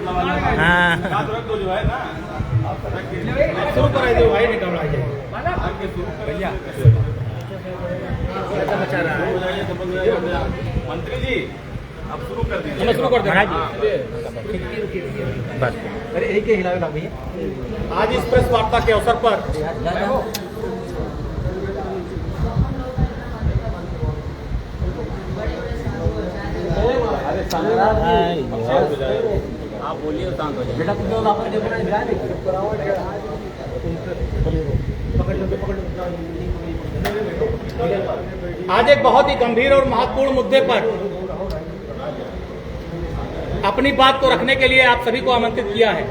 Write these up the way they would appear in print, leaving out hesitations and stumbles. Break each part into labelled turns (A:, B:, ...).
A: जो है ना शुरू कराई दो भाई, निकल जाए भैया मंत्री जी अब शुरू कर दीजिए। शुरू कर देना बस। अरे एक ही हिलावे लग भैया। आज इस प्रेस वार्ता के अवसर पर आप बोलिए शांत हो जाए। आज एक बहुत ही गंभीर और महत्वपूर्ण मुद्दे पर अपनी बात को रखने के लिए आप सभी को आमंत्रित किया है।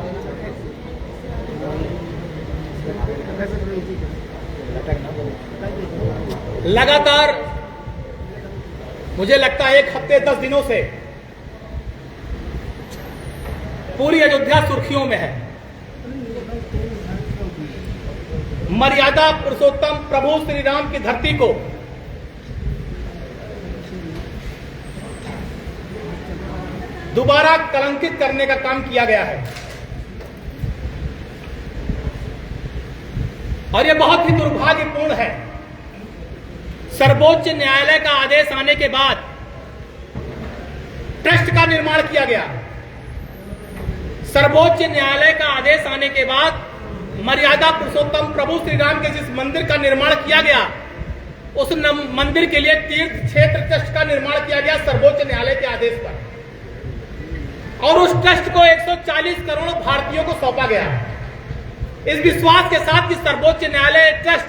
A: लगातार मुझे लगता है 1 हफ्ते 10 दिनों से पूरी अयोध्या सुर्खियों में है। मर्यादा पुरुषोत्तम प्रभु श्री राम की धरती को दोबारा कलंकित करने का काम किया गया है और यह बहुत ही दुर्भाग्यपूर्ण है। सर्वोच्च न्यायालय का आदेश आने के बाद ट्रस्ट का निर्माण किया गया। सर्वोच्च न्यायालय का आदेश आने के बाद मर्यादा पुरुषोत्तम प्रभु श्री राम के जिस मंदिर का निर्माण किया गया, उस मंदिर के लिए तीर्थ क्षेत्र ट्रस्ट का निर्माण किया गया सर्वोच्च न्यायालय के आदेश पर, और उस ट्रस्ट को 140 करोड़ भारतीयों को सौंपा गया इस विश्वास के साथ कि सर्वोच्च न्यायालय ट्रस्ट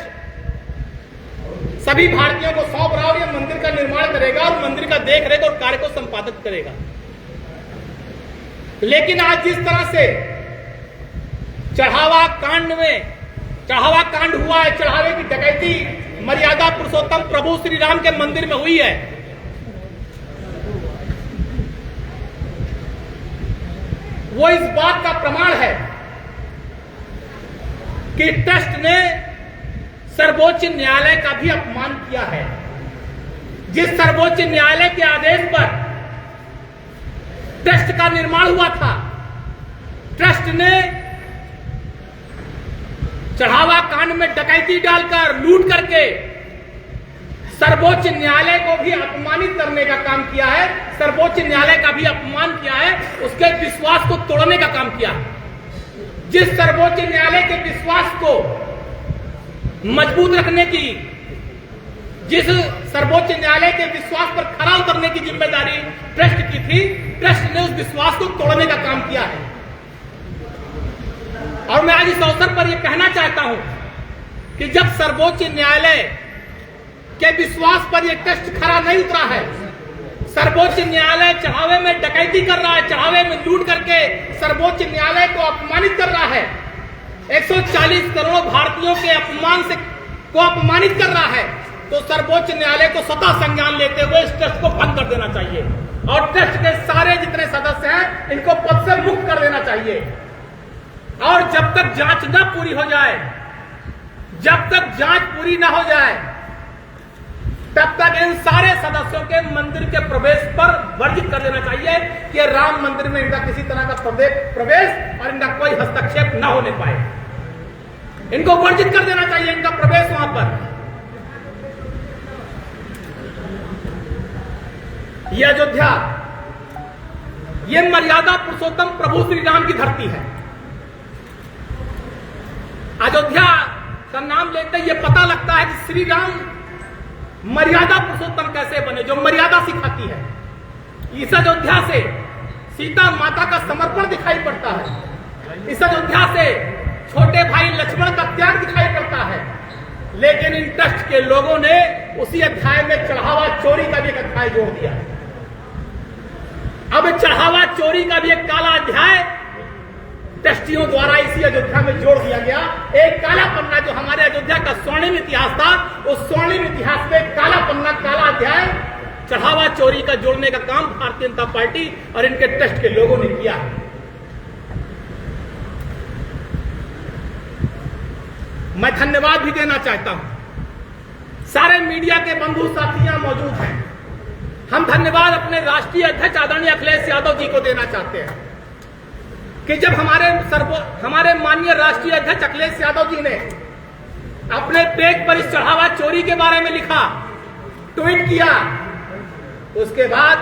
A: सभी भारतीयों को सौंप रहा और यह मंदिर का निर्माण करेगा और मंदिर का देखरेख और कार्य को संपादित करेगा। लेकिन आज जिस तरह से चढ़ावा कांड हुआ है, चढ़ावे की डकैती मर्यादा पुरुषोत्तम प्रभु श्री राम के मंदिर में हुई है, वो इस बात का प्रमाण है कि ट्रस्ट ने सर्वोच्च न्यायालय का भी अपमान किया है। जिस सर्वोच्च न्यायालय के आदेश पर ट्रस्ट का निर्माण हुआ था, ट्रस्ट ने चढ़ावा कांड में डकैती डालकर लूट करके सर्वोच्च न्यायालय को भी अपमानित करने का काम किया है, सर्वोच्च न्यायालय का भी अपमान किया है, उसके विश्वास को तोड़ने का काम किया। जिस सर्वोच्च न्यायालय के विश्वास को मजबूत रखने की, जिस सर्वोच्च न्यायालय के विश्वास पर खरा उतरने की जिम्मेदारी ट्रस्ट की थी, ट्रस्ट ने उस विश्वास को तोड़ने का काम किया है। और मैं आज इस अवसर पर यह कहना चाहता हूं कि जब सर्वोच्च न्यायालय के विश्वास पर यह ट्रस्ट खरा नहीं उतरा है, सर्वोच्च न्यायालय चढ़ावे में डकैती कर रहा है, चढ़ावे में लूट करके सर्वोच्च न्यायालय को अपमानित कर रहा है, 140 करोड़ भारतीयों के अपमान से को अपमानित कर रहा है, तो सर्वोच्च न्यायालय को स्वतः संज्ञान लेते हुए इस ट्रस्ट को बंद कर देना चाहिए और ट्रस्ट के सारे जितने सदस्य हैं इनको पद से मुक्त कर देना चाहिए। और जब तक जांच न पूरी हो जाए, जब तक जांच पूरी न हो जाए, तब तक इन सारे सदस्यों के मंदिर के प्रवेश पर वर्जित कर देना चाहिए कि राम मंदिर में इनका किसी तरह का प्रवेश और इनका कोई हस्तक्षेप न होने पाए। इनको वर्जित कर देना चाहिए इनका प्रवेश वहां पर। यह अयोध्या, यह मर्यादा पुरुषोत्तम प्रभु श्री राम की धरती है। अयोध्या का नाम लेते ही यह पता लगता है कि श्री राम मर्यादा पुरुषोत्तम कैसे बने, जो मर्यादा सिखाती है। इस अयोध्या से सीता माता का समर्पण दिखाई पड़ता है, इस अयोध्या से छोटे भाई लक्ष्मण का त्याग दिखाई पड़ता है। लेकिन इन ट्रस्ट के लोगों ने उसी अध्याय में चढ़ावा चोरी का भी एक अध्याय जोड़ दिया। अब चढ़ावा चोरी का भी एक काला अध्याय ट्रस्टियों द्वारा इसी अयोध्या में जोड़ दिया गया। एक काला पन्ना जो हमारे अयोध्या का स्वर्णिम इतिहास था, उस स्वर्णिम इतिहास में काला पन्ना, काला अध्याय चढ़ावा चोरी का जोड़ने का काम भारतीय जनता पार्टी और इनके ट्रस्ट के लोगों ने किया। मैं धन्यवाद भी देना चाहता हूं, सारे मीडिया के बंधु साथियां मौजूद हैं। हम धन्यवाद अपने राष्ट्रीय अध्यक्ष आदरणीय अखिलेश यादव जी को देना चाहते हैं। कि जब हमारे माननीय राष्ट्रीय अध्यक्ष अखिलेश यादव जी ने अपने पेज पर इस चढ़ावा चोरी के बारे में लिखा, ट्वीट किया, उसके बाद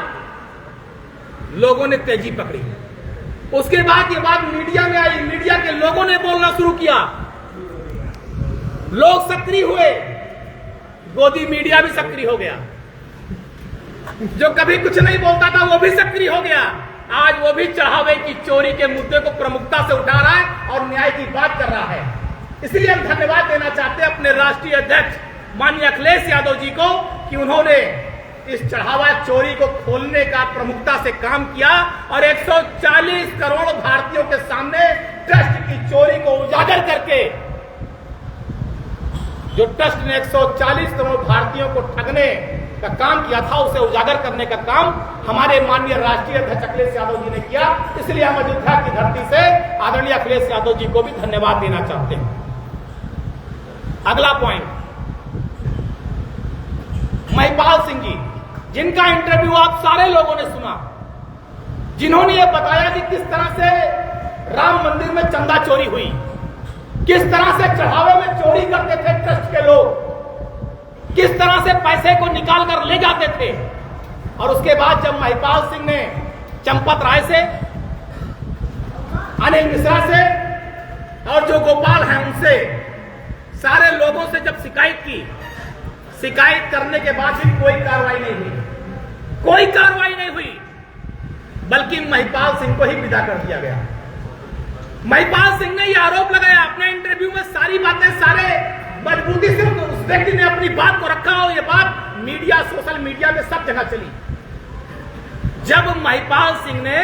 A: लोगों ने तेजी पकड़ी। उसके बाद ये बात मीडिया में आई, मीडिया के लोगों ने बोलना शुरू किया, लोग सक्रिय हुए, गोदी मीडिया भी सक्रिय हो गया, जो कभी कुछ नहीं बोलता था वो भी सक्रिय हो गया। आज वो भी चढ़ावे की चोरी के मुद्दे को प्रमुखता से उठा रहा है और न्याय की बात कर रहा है। इसलिए हम धन्यवाद देना चाहते हैं अपने राष्ट्रीय अध्यक्ष माननीय अखिलेश यादव जी को कि उन्होंने इस चढ़ावा चोरी को खोलने का प्रमुखता से काम किया और 140 करोड़ भारतीयों के सामने ट्रस्ट की चोरी को उजागर करके, जो ट्रस्ट ने 140 करोड़ भारतीयों को ठगने का काम किया था, उसे उजागर करने का काम हमारे माननीय राष्ट्रीय अध्यक्ष अखिलेश यादव जी ने किया। इसलिए हम अयोध्या की धरती से आदरणीय अखिलेश यादव जी को भी धन्यवाद देना चाहते हैं। अगला पॉइंट, महिपाल सिंह जी, जिनका इंटरव्यू आप सारे लोगों ने सुना, जिन्होंने यह बताया कि किस तरह से राम मंदिर में चंदा चोरी हुई, किस तरह से चढ़ावे में चोरी करते थे ट्रस्ट के लोग, किस तरह से पैसे को निकाल कर ले जाते थे। और उसके बाद जब महिपाल सिंह ने चंपत राय से, अनिल मिश्रा से और जो गोपाल हैं उनसे, सारे लोगों से जब शिकायत की, शिकायत करने के बाद भी कोई कार्रवाई नहीं हुई, कोई कार्रवाई नहीं हुई, बल्कि महिपाल सिंह को ही विदा कर दिया गया। महिपाल सिंह ने यह आरोप लगाया अपने इंटरव्यू में, सारी बातें सारे मजबूती से उस व्यक्ति ने अपनी बात को रखा और यह बात मीडिया, सोशल मीडिया में सब जगह चली। जब महिपाल सिंह ने,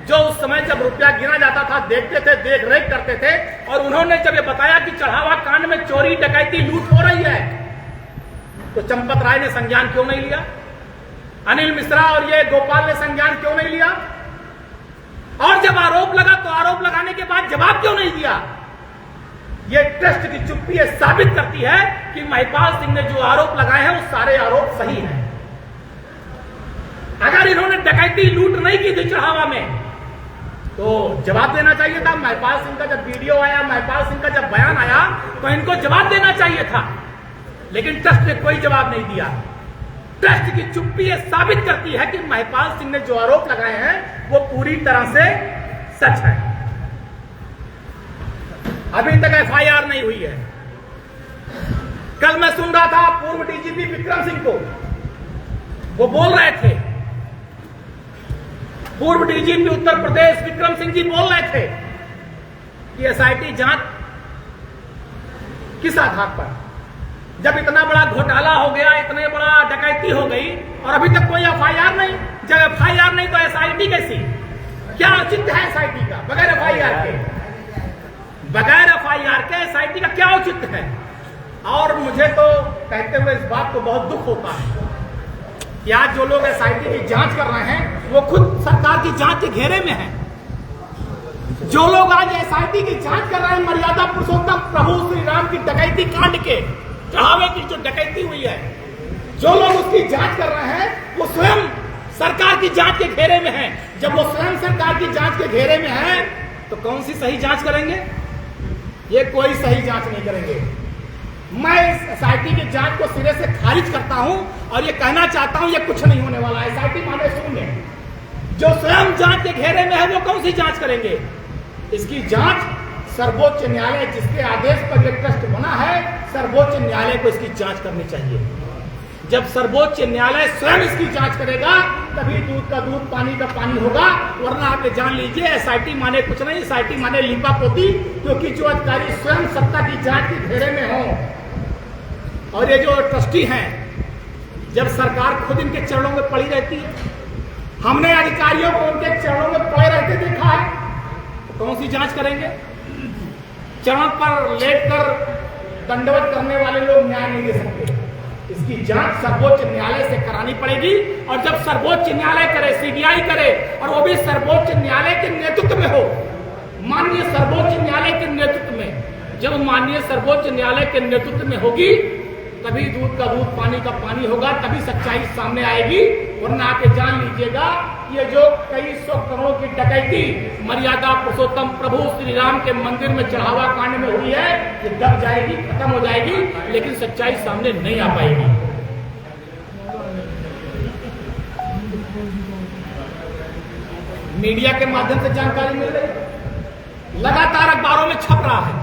A: जो उस समय जब रुपया गिना जाता था देखते थे, देख रेख करते थे, और उन्होंने जब ये बताया कि चढ़ावा कांड में चोरी डकैती लूट हो रही है, तो चंपत राय ने संज्ञान क्यों नहीं लिया? अनिल मिश्रा और ये गोपाल ने संज्ञान क्यों नहीं लिया? और जब आरोप लगा तो आरोप लगाने के बाद जवाब क्यों नहीं दिया? ये ट्रस्ट की चुप्पी ये साबित करती है कि महिपाल सिंह ने जो आरोप लगाए हैं वो सारे आरोप सही हैं। अगर इन्होंने डकैती लूट नहीं की थी चढ़ावा में, तो जवाब देना चाहिए था। महिपाल सिंह का जब वीडियो आया, महिपाल सिंह का जब बयान आया, तो इनको जवाब देना चाहिए था, लेकिन ट्रस्ट ने कोई जवाब नहीं दिया। ट्रस्ट की चुप्पी ये साबित करती है कि महिपाल सिंह ने जो आरोप लगाए हैं वो पूरी तरह से सच है। अभी तक एफआईआर नहीं हुई है। कल मैं सुन रहा था पूर्व डीजीपी विक्रम सिंह को, वो बोल रहे थे, पूर्व डीजीपी उत्तर प्रदेश विक्रम सिंह जी बोल रहे थे कि एसआईटी जांच किस आधार पर, जब इतना बड़ा घोटाला हो गया, इतने बड़ा डकैती हो गई और अभी तक कोई एफआईआर नहीं। जब एफआईआर नहीं तो एसआईटी कैसी? क्या औचित्य है एसआईटी का बगैर एफआईआर के? बगैर एफआईआर के एसआईटी का क्या औचित्य है? और मुझे तो कहते हुए इस बात को बहुत दुख होता है कि आज जो लोग एसआईटी की जांच कर रहे हैं वो खुद सरकार की जांच के घेरे में हैं। जो लोग आज एसआईटी की जांच कर रहे हैं मर्यादा पुरुषोत्तम प्रभु श्री राम की डकैती कांड के, चढ़ावे की जो डकैती हुई है, जो लोग उसकी जांच कर रहे हैं वो स्वयं सरकार की जांच के घेरे में हैं। जब वो स्वयं सरकार की जांच के घेरे में हैं तो कौन सी सही जांच करेंगे? ये कोई सही जांच नहीं करेंगे। मैं इस एसआईटी की जांच को सिरे से खारिज करता हूं और ये कहना चाहता हूं ये कुछ नहीं होने वाला। एसआईटी माने शून्य। जो स्वयं जांच के घेरे में है वो कौन सी जांच करेंगे? इसकी जांच सर्वोच्च न्यायालय, जिसके आदेश पर यह ट्रस्ट बना है, सर्वोच्च न्यायालय को इसकी जांच करनी चाहिए। जब सर्वोच्च न्यायालय स्वयं इसकी जांच करेगा तभी दूध का दूध, पानी का पानी होगा। वरना आप ये जान लीजिए एसआईटी माने कुछ नहीं, एसआईटी माने लीपा पोती, क्योंकि जो अधिकारी स्वयं सत्ता की जांच के घेरे में हो, और ये जो ट्रस्टी हैं, जब सरकार खुद इनके चरणों में पड़ी रहती है, हमने अधिकारियों को उनके चरणों में पड़े रहते देखा है, तो कौन सी जांच करेंगे? चरण पर लेटकर दंडवत करने वाले लोग न्याय नहीं दे सकते। इसकी जांच सर्वोच्च न्यायालय से करानी पड़ेगी, और जब सर्वोच्च न्यायालय करे, सीबीआई करे, और वो भी सर्वोच्च न्यायालय के नेतृत्व में हो, माननीय सर्वोच्च न्यायालय के नेतृत्व में, जब माननीय सर्वोच्च न्यायालय के नेतृत्व में होगी तभी दूध का दूध, पानी का पानी होगा, तभी सच्चाई सामने आएगी। वरना आप ये जान लीजिएगा ये जो कई सौ करोड़ की डकैती मर्यादा पुरुषोत्तम प्रभु श्री राम के मंदिर में चढ़ावा कांड में हुई है, ये दब जाएगी, खत्म हो जाएगी, लेकिन सच्चाई सामने नहीं आ पाएगी। मीडिया के माध्यम से जानकारी मिल रही है, लगातार अखबारों में छप रहा है,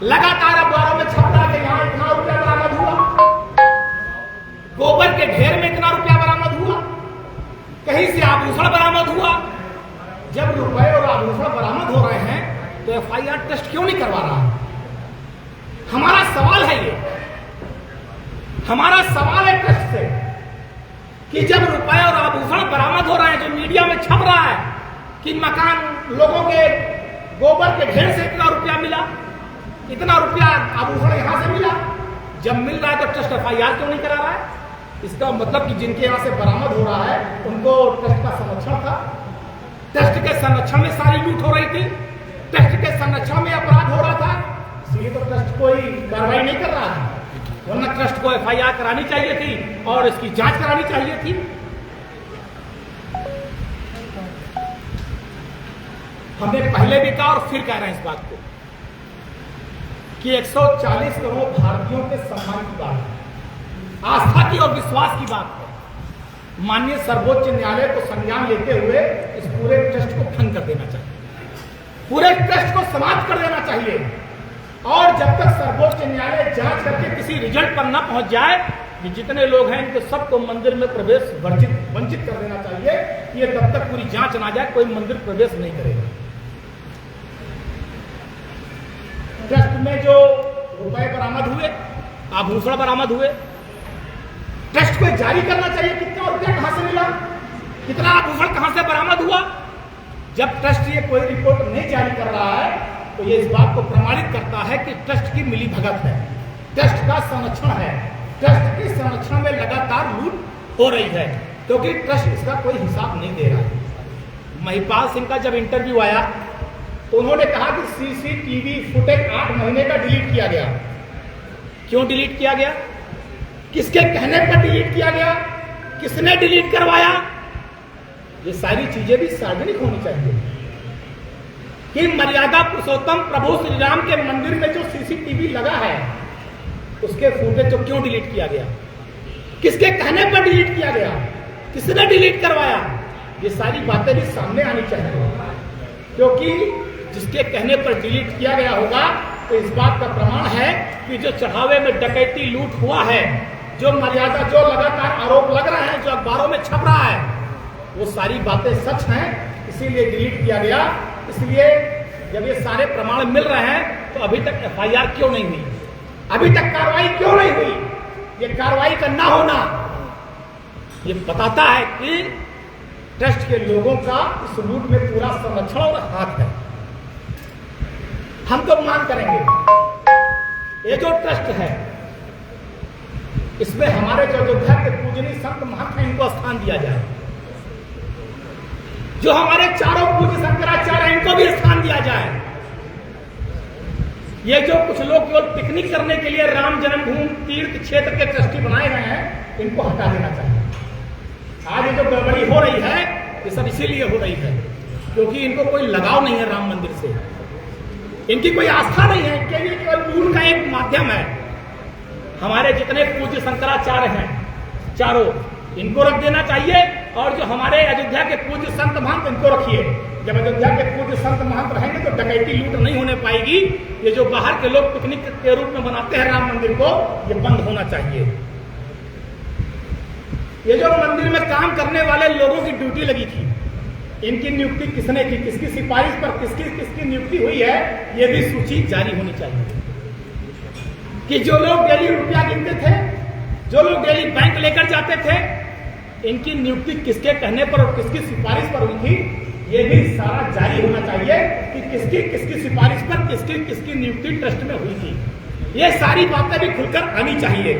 A: लगातार अखबारों में छप रहा है कि यहां इतना रुपया बरामद हुआ, गोबर के ढेर में इतना रुपया बरामद हुआ, कहीं से आभूषण बरामद हुआ। जब रुपए और आभूषण बरामद हो रहे हैं तो एफआईआर टेस्ट क्यों नहीं करवा रहा? हमारा सवाल है ये, हमारा सवाल है टेस्ट से कि जब रुपए और आभूषण बरामद हो रहे हैं, जो मीडिया में छप रहा है कि मकान लोगों के गोबर के ढेर से इतना रुपया मिला, इतना रुपया आभूषण यहां से मिला, जब मिल रहा है तो टेस्ट एफआईआर क्यों नहीं करा रहा है? इसका मतलब कि जिनके यहां से बरामद हो रहा है उनको टेस्ट का संरक्षण था, टेस्ट के संरक्षण में सारी लूट हो रही थी, टेस्ट के संरक्षण में अपराध हो रहा था, इसलिए तो टेस्ट कोई कार्रवाई नहीं कर रहा था। वरना ट्रस्ट को एफआईआर करानी चाहिए थी और इसकी जांच करानी चाहिए थी। हमने पहले भी कहा और फिर कह रहे हैं इस बात को कि 140 करोड़ भारतीयों के सम्मान की बात है, आस्था की और विश्वास की बात है। माननीय सर्वोच्च न्यायालय को संज्ञान लेते हुए इस पूरे ट्रस्ट को भंग कर देना चाहिए, पूरे ट्रस्ट को समाप्त कर देना चाहिए। और जब तक सर्वोच्च न्यायालय जांच करके किसी रिजल्ट पर न पहुंच जाए कि जितने लोग हैं इनके सबको मंदिर में प्रवेश वंचित कर देना चाहिए, ये तब तक पूरी जांच ना जाए कोई मंदिर प्रवेश नहीं करेगा। ट्रस्ट में जो रुपए बरामद हुए, आभूषण बरामद हुए, ट्रस्ट को जारी करना चाहिए कितना रुपया कहां से मिला, कितना आभूषण कहां से बरामद हुआ। जब ट्रस्ट ये कोई रिपोर्ट नहीं जारी कर रहा है तो ये इस बात को प्रमाणित करता है कि ट्रस्ट की मिलीभगत है, ट्रस्ट का संरक्षण है, ट्रस्ट के संरक्षण में लगातार लूट हो रही है, क्योंकि ट्रस्ट इसका कोई हिसाब नहीं दे रहा है। महिपाल सिंह का जब इंटरव्यू आया तो उन्होंने कहा कि सीसीटीवी फुटेज 8 महीने का डिलीट किया गया। क्यों डिलीट किया गया? किसके कहने पर डिलीट किया गया? किसने डिलीट करवाया? ये सारी चीजें भी सार्वजनिक होनी चाहिए कि मर्यादा पुरुषोत्तम प्रभु श्री राम के मंदिर में जो सीसीटीवी लगा है उसके फुटेज को क्यों डिलीट किया गया, किसके कहने पर डिलीट किया गया, किसने डिलीट करवाया, ये सारी बातें भी सामने आनी चाहिए। क्योंकि जिसके कहने पर डिलीट किया गया होगा तो इस बात का प्रमाण है कि जो चढ़ावे में डकैती लूट हुआ है, जो मर्यादा, जो लगातार आरोप लग रहे हैं, जो अखबारों में छप रहा है, वो सारी बातें सच हैं, इसीलिए डिलीट किया गया। इसलिए जब ये सारे प्रमाण मिल रहे हैं तो अभी तक एफआईआर क्यों नहीं हुई, अभी तक कार्रवाई क्यों नहीं हुई? ये कार्रवाई का ना होना ये बताता है कि ट्रस्ट के लोगों का इस लूट में पूरा संरक्षण और हाथ है। हम तो मांग करेंगे ये जो ट्रस्ट है इसमें हमारे जो अयोध्या के पूजनीय संत महंत हैं इनको स्थान दिया जाए, जो हमारे चारों पूज्य शंकराचार्य हैं इनको भी स्थान दिया जाए। ये जो कुछ लोग केवल पिकनिक करने के लिए राम जन्मभूमि तीर्थ क्षेत्र के ट्रस्टी बनाए गए हैं इनको हटा देना चाहिए। आज ये जो गड़बड़ी हो रही है ये सब इसीलिए हो रही है क्योंकि इनको कोई लगाव नहीं है राम मंदिर से, इनकी कोई आस्था नहीं है, इनके लिए केवल दूर का एक माध्यम है। हमारे जितने पूज्य शंकराचार्य हैं चारों इनको रख देना चाहिए और जो हमारे अयोध्या के पूज्य संत महंत इनको रखिए। जब अयोध्या के पूज्य संत महंत रहेंगे तो डकैती लूट नहीं होने पाएगी। ये जो बाहर के लोग पिकनिक के रूप में बनाते हैं राम मंदिर को, ये बंद होना चाहिए। ये जो मंदिर में काम करने वाले लोगों की ड्यूटी लगी थी, इनकी नियुक्ति किसने की, किसकी सिफारिश पर किसकी नियुक्ति हुई है, ये भी सूची जारी होनी चाहिए कि जो लोग डेली रुपया गिनते थे, जो लोग डेली बैंक लेकर जाते थे, इनकी नियुक्ति किसके कहने पर और किसकी सिफारिश पर हुई थी, ये भी सारा जारी होना चाहिए कि किसकी सिफारिश पर किसकी नियुक्ति ट्रस्ट में हुई थी। ये सारी बातें भी खुलकर आनी चाहिए।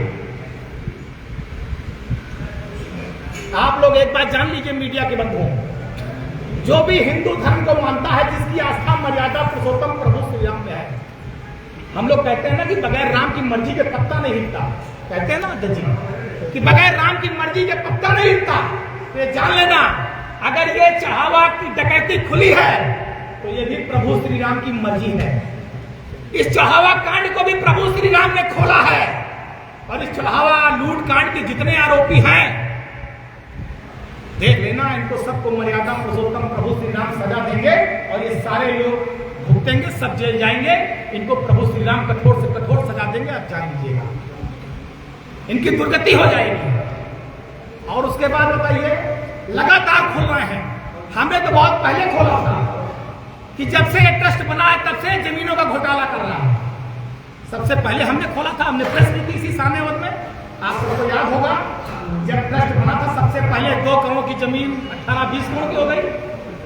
A: आप लोग एक बात जान लीजिए मीडिया के बंधुओं, जो भी हिंदू धर्म को मानता है, जिसकी आस्था मर्यादा पुरुषोत्तम प्रभु श्री राम में है, हम लोग कहते हैं ना कि बगैर राम की मर्जी के पत्ता नहीं हिलता, कहते हैं ना जी कि बगैर राम की मर्जी के पत्ता नहीं हिलता। तो ये जान लेना अगर ये चढ़ावा की डकैती खुली है तो ये भी प्रभु श्री राम की मर्जी है। इस चढ़ावा कांड को भी प्रभु श्री राम ने खोला है और इस चढ़ावा लूट कांड के जितने आरोपी हैं देख लेना, इनको सबको मर्यादा पुरुषोत्तम प्रभु श्री राम सजा देंगे और ये सारे लोग भुगतेंगे, सब जेल जाएंगे। इनको प्रभु श्री राम कठोर से कठोर सजा देंगे, आप जान लीजिएगा, इनकी दुर्गति हो जाएगी। और उसके बाद बताइए, लगातार खुल रहे हैं। हमने तो बहुत पहले खोला था कि जब से ये ट्रस्ट बना है तब से जमीनों का घोटाला कर रहा है। सबसे पहले हमने खोला था, हमने प्रेस की थी इसी सामनेवत में, आप सबको याद होगा। जब ट्रस्ट बना था सबसे पहले 2 करोड़ की जमीन 18-20 करोड़ की हो गई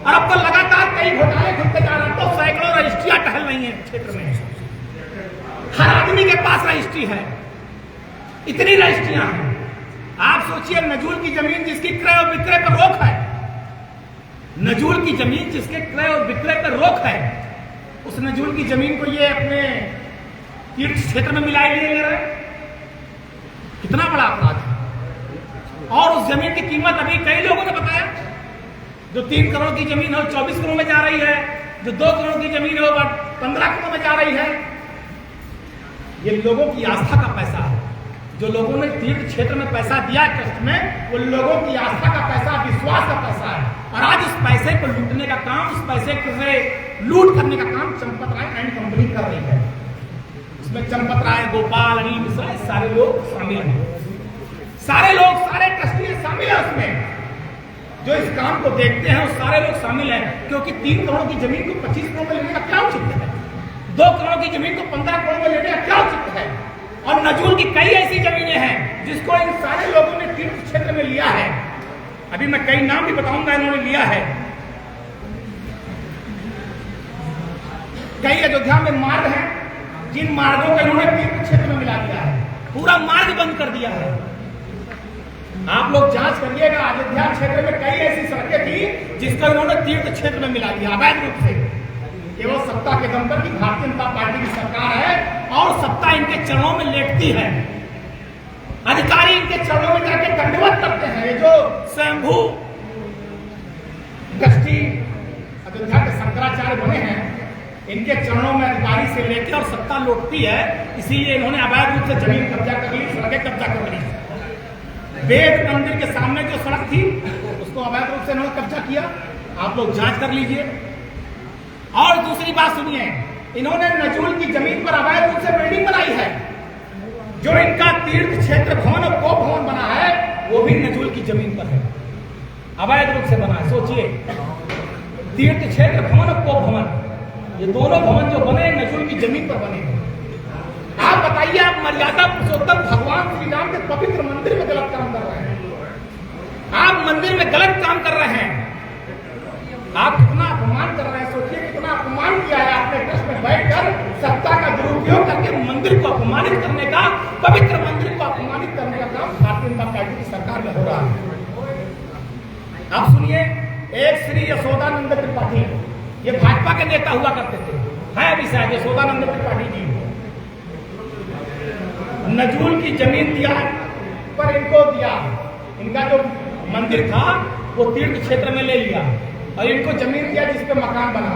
A: और अब तो लगातार कई घोटाले खुलते जा रहे हैं। तो सैकड़ों रजिस्ट्रियां टहल रही हैं क्षेत्र में, हर आदमी के पास रजिस्ट्री है, इतनी रजिस्ट्रियां हैं। आप सोचिए, नजूल की जमीन जिसकी क्रय और विक्रय पर रोक है, नजूल की जमीन जिसके क्रय और विक्रय पर रोक है, उस नजूल की जमीन को ये अपने तीर्थ क्षेत्र में मिलाए ले रहे हैं। कितना बड़ा अपराध है। और उस जमीन की कीमत अभी कई लोगों ने बताया, जो 3 करोड़ की जमीन है 24 करोड़ में जा रही है, जो 2 करोड़ की जमीन है 15 करोड़ में जा रही है। ये लोगों की आस्था का पैसा है। जो लोगों ने तीर्थ क्षेत्र में पैसा दिया ट्रस्ट में, वो लोगों की आस्था का पैसा, विश्वास का पैसा है। और आज उस पैसे को लूटने का काम, उस पैसे से लूट करने का काम चंपत राय एंड कंपनी कर रही है। इसमें चंपत राय, गोपाल, अनिल मिश्रा, सारे लोग शामिल हैं। सारे लोग, सारे ट्रस्टी शामिल है उसमें। जो इस काम को देखते हैं वो सारे लोग शामिल हैं, क्योंकि 3 करोड़ की जमीन को 25 करोड़ में लेने का क्या उचित है? 2 करोड़ की जमीन को 15 करोड़ में लेने का क्या उचित है? और नजूल की कई ऐसी जमीनें हैं जिसको इन सारे लोगों ने तीर्थ क्षेत्र में लिया है। अभी मैं कई नाम भी बताऊंगा, इन्होंने लिया है। कई अयोध्या में मार्ग हैं, जिन मार्गों को इन्होंने तीर्थ क्षेत्र में मिला दिया है, पूरा मार्ग बंद कर दिया है। आप लोग जांच करिएगा, अयोध्या क्षेत्र में कई ऐसी सड़कें थी जिसको इन्होंने तीर्थ क्षेत्र में मिला दिया अवैध रूप से, केवल सत्ता के दम पर कि भारतीय जनता पार्टी की सरकार है और सत्ता इनके चरणों में लेटती है। अधिकारी इनके चरणों में जाके दंडवत करते हैं। ये जो स्वयंभू ट्रस्टी अयोध्या के शंकराचार्य बने हैं, इनके चरणों में अधिकारी से लेकर और सत्ता लौटती है। इसीलिए इन्होंने अवैध रूप से जमीन कब्जा कर ली, सड़कें कब्जा कर ली। वेद मंदिर के सामने जो सड़क थी उसको अवैध रूप से इन्होंने कब्जा किया। आप लोग जांच कर लीजिए। और दूसरी बात सुनिए, इन्होंने नजूल की जमीन पर अवैध रूप से बिल्डिंग बनाई है। जो इनका तीर्थ क्षेत्र भवन और को भवन बना है वो भी नजूल की जमीन पर है, अवैध रूप से बना है। सोचिए, तीर्थ क्षेत्र भवन और को भवन, ये दोनों भवन जो बने नजूल की जमीन पर बने। आप बताइए, आप मर्यादा पुरुषोत्तम भगवान श्री राम के पवित्र मंदिर में गलत काम कर रहे हैं। आप मंदिर में गलत काम कर रहे हैं। आप कितना अपमान कर रहे हैं। सोचिए कितना अपमान किया है आपने ट्रस्ट में बैठकर, सत्ता का दुरुपयोग करके मंदिर को अपमानित करने का, पवित्र मंदिर को अपमानित करने का काम भारतीय जनता पार्टी की सरकार में हो रहा है। आप सुनिए, एक श्री यशोदानंद त्रिपाठी, ये भाजपा के नेता हुआ करते थे, है अभी शायद यशोदानंद त्रिपाठी जी, नजूल की जमीन दिया पर इनको दिया। इनका जो मंदिर था वो तीर्थ क्षेत्र में ले लिया और इनको जमीन दिया जिस पे मकान बना,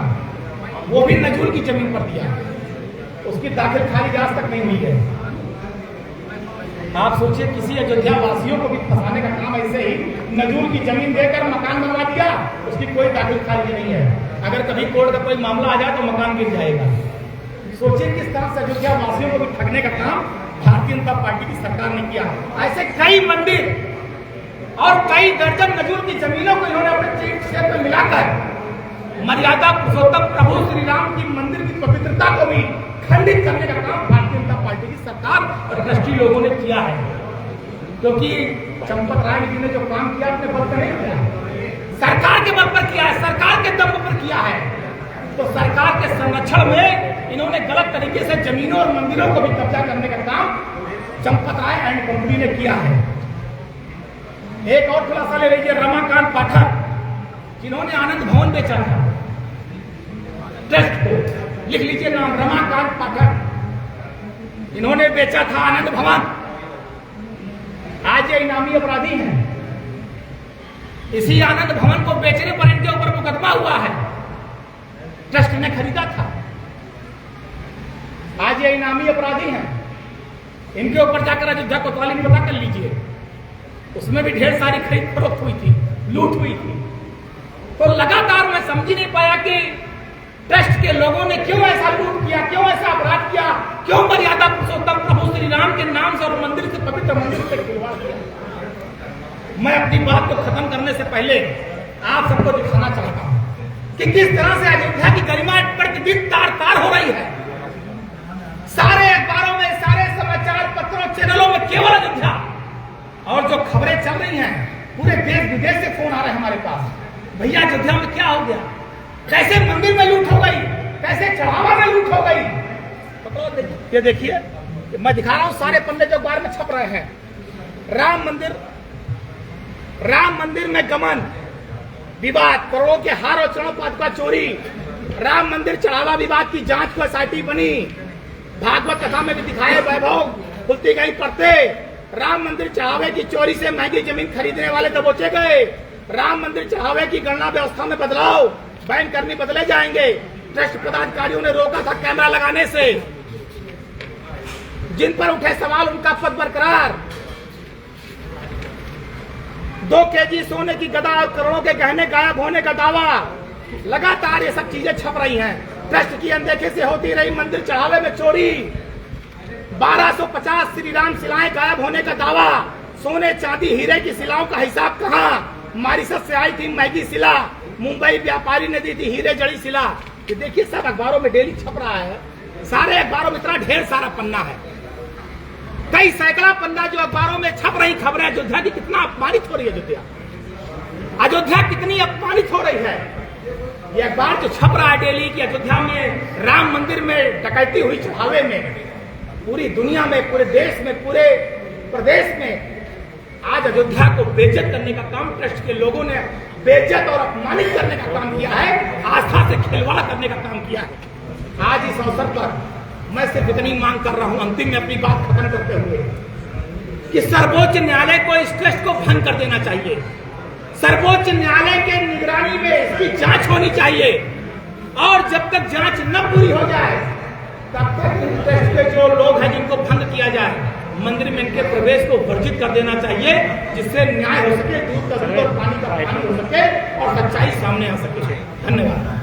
A: वो भी नजूल की जमीन पर दिया। उसकी दाखिल खारिज आज तक नहीं हुई है। आप सोचिए, किसी अयोध्या वासियों को भी फंसाने का काम ऐसे ही नजूल की जमीन देकर मकान बनवा दिया, उसकी कोई दाखिल खारिज नहीं है। अगर कभी कोर्ट का कोई मामला आ जाए तो मकान गिर जाएगा। सोचिए किस तरह से अयोध्या वासियों को भी ठगने का काम भारतीय जनता पार्टी की सरकार ने किया। ऐसे कई मंदिर और कई दर्जन नजूल की जमीनों को इन्होंने अपने तीर्थ क्षेत्र में मिलाकर मर्यादा पुरुषोत्तम प्रभु श्री राम की मंदिर की पवित्रता को भी खंडित करने का काम भारतीय जनता पार्टी की सरकार और ट्रस्टी लोगों ने किया है। क्योंकि चंपत राय जी ने जो काम किया अपने बल पर नहीं किया, सरकार के बल पर किया है, सरकार के दम पर किया है। तो सरकार के संरक्षण में इन्होंने गलत तरीके से जमीनों और मंदिरों को भी कब्जा करने का काम चंपत राय एंड कंपनी ने किया है। एक और खुलासा ले लीजिए, रमाकांत पाठक जिन्होंने आनंद भवन बेचा था ट्रस्ट को, लिख लीजिए नाम, रमाकांत पाठक, इन्होंने बेचा था आनंद भवन। आज ये इनामी अपराधी हैं। इसी आनंद भवन को बेचने पर इनके ऊपर मुकदमा हुआ है, ट्रस्ट ने खरीदा था। आज ये इनामी अपराधी हैं, इनके ऊपर जाकर अयोध्या कोतवाली में पता कर लीजिए, उसमें भी ढेर सारी खरीद फरोख्त हुई थी, लूट हुई थी। तो लगातार मैं समझ नहीं पाया कि ट्रस्ट के लोगों ने क्यों ऐसा लूट किया, क्यों ऐसा अपराध किया, क्यों मर्यादा पुरुषोत्तम प्रभु श्री राम के नाम से और मंदिर से, पवित्र मंदिर से खिलवाड़ किया। मैं अपनी बात को खत्म करने से पहले आप सबको दिखाना चाहता हूं कि किस तरह से अयोध्या की गरिमा प्रतिदिन तार तार हो रही है। सारे अखबारों में, सारे समाचार पत्रों, चैनलों में केवल अयोध्या, और जो खबरें चल रही हैं पूरे देश विदेश से फोन आ रहे हैं हमारे पास, भैया अयोध्या में क्या हो गया, कैसे मंदिर में लूट हो गई, कैसे चढ़ावा में लूट हो गई। ये देखिए, मैं दिखा रहा हूं सारे पन्ने जो अखबार में छप रहे हैं। राम मंदिर में गमन, विवाद, करोड़ों के हार और चरण पादुका चोरी, राम मंदिर चढ़ावा विवाद की जांच को एसआईटी बनी, भागवत कथा में भी दिखाए वैभव खुलती गई पड़ते, राम मंदिर चढ़ावे की चोरी से महंगी जमीन खरीदने वाले दबोचे गए, राम मंदिर चढ़ावे की गणना व्यवस्था में बदलाव, बैंक कर्मी बदले जाएंगे, ट्रस्ट पदाधिकारियों ने रोका था कैमरा लगाने से, जिन पर उठे सवाल उनका पद बरकरार, 2 केजी सोने की गदा और करोड़ों के गहने गायब होने का दावा। लगातार ये सब चीजें छप रही हैं। ट्रस्ट की अनदेखी से होती रही मंदिर चढ़ावे में चोरी, 1250 श्री राम शिलाएं गायब होने का दावा, सोने चांदी हीरे की शिलाओं का हिसाब कहाँ, मॉरिशस से आई थी महंगी शिला, मुंबई व्यापारी ने दी थी हीरे जड़ी शिला। ये देखिए सब अखबारों में डेली छप रहा है, सारे अखबारों में इतना ढेर सारा पन्ना है, कई सैकड़ा पन्ना जो अखबारों में छप रही खबरें। अयोध्या की कितना अपमानित हो रही है, अयोध्या कितनी अपमानित हो रही है। ये अखबार जो छप रहा है डेली कि अयोध्या में राम मंदिर में डकैती हुई चढ़ावे में, पूरी दुनिया में, पूरे देश में, पूरे प्रदेश में आज अयोध्या को बेइज्जत करने का काम ट्रस्ट के लोगों ने, बेइज्जत और अपमानित करने का काम किया है, आस्था से खिलवाड़ करने का काम किया है। आज इस अवसर पर मैं सिर्फ इतनी मांग कर रहा हूं, अंतिम में अपनी बात खत्म करते हुए, कि सर्वोच्च न्यायालय को इस ट्रस्ट को भंग कर देना चाहिए। सर्वोच्च न्यायालय के निगरानी में इसकी जांच होनी चाहिए, और जब तक जांच न पूरी हो जाए तब तक इस ट्रस्ट के जो लोग हैं जिनको भंग किया जाए, मंदिर में इनके प्रवेश को वर्जित कर देना चाहिए, जिससे न्याय हो सके, दूध का दूध और पानी का पानी हो सके और सच्चाई सामने आ सके। धन्यवाद।